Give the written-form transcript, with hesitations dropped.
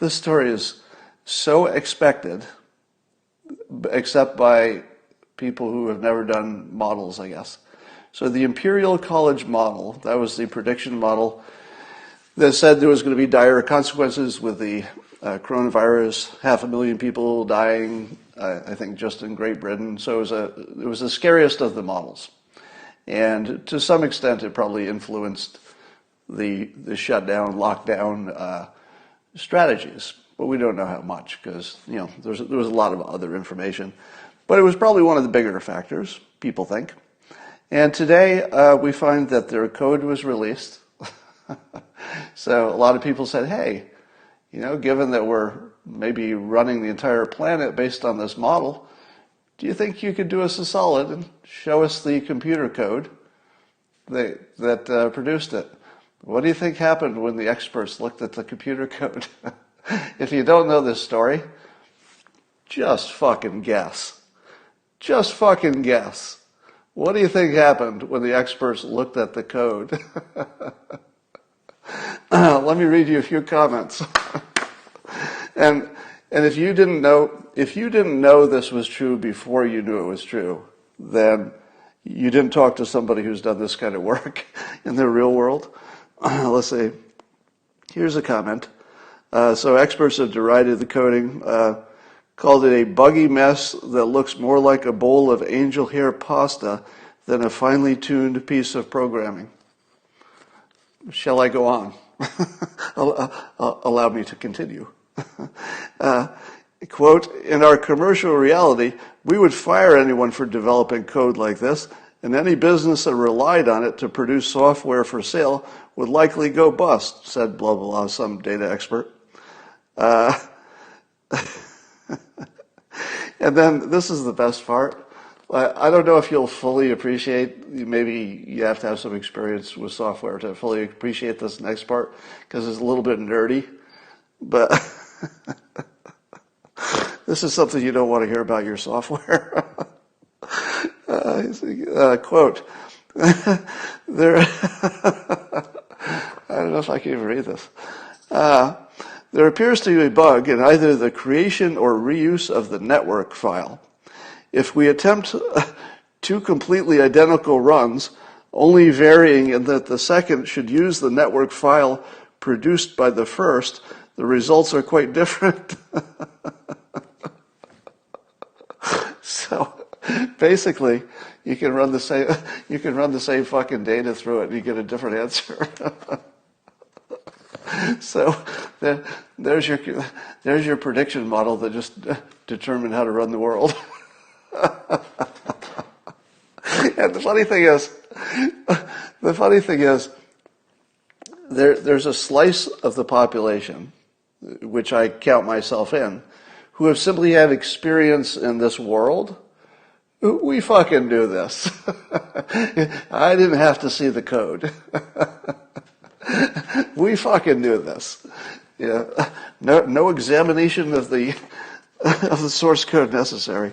This story is so expected, except by people who have never done models, I guess. So the Imperial College model, that was the prediction model that said there was going to be dire consequences with the coronavirus, 500,000 people dying, I think just in Great Britain. So it was the scariest of the models. And to some extent, it probably influenced the shutdown, lockdown strategies. But we don't know how much because, there was a lot of other information. But it was probably one of the bigger factors, people think. And today, we find that their code was released. So a lot of people said, hey, given that we're maybe running the entire planet based on this model, do you think you could do us a solid and show us the computer code that produced it? What do you think happened when the experts looked at the computer code? If you don't know this story, just fucking guess. Just fucking guess. What do you think happened when the experts looked at the code? Let me read you a few comments. And if you didn't know this was true before you knew it was true, then you didn't talk to somebody who's done this kind of work in the real world. Let's see. Here's a comment. So experts have derided the coding, called it a buggy mess that looks more like a bowl of angel hair pasta than a finely tuned piece of programming. Shall I go on? Allow me to continue. Quote, in our commercial reality, we would fire anyone for developing code like this, and any business that relied on it to produce software for sale would likely go bust, said blah, blah, blah, some data expert. And then this is the best part. I don't know if you'll fully appreciate, maybe you have to have some experience with software to fully appreciate this next part, because it's a little bit nerdy, but this is something you don't want to hear about your software. Quote, there, I don't know if I can even read this. There appears to be a bug in either the creation or reuse of the network file. If we attempt two completely identical runs, only varying in that the second should use the network file produced by the first, the results are quite different. So basically, you can run the same fucking data through it and you get a different answer. So there's your prediction model that just determined how to run the world. And the funny thing is, there's a slice of the population, which I count myself in, who have simply had experience in this world. We fucking do this. I didn't have to see the code. We fucking do this. Yeah. No examination of the source code necessary.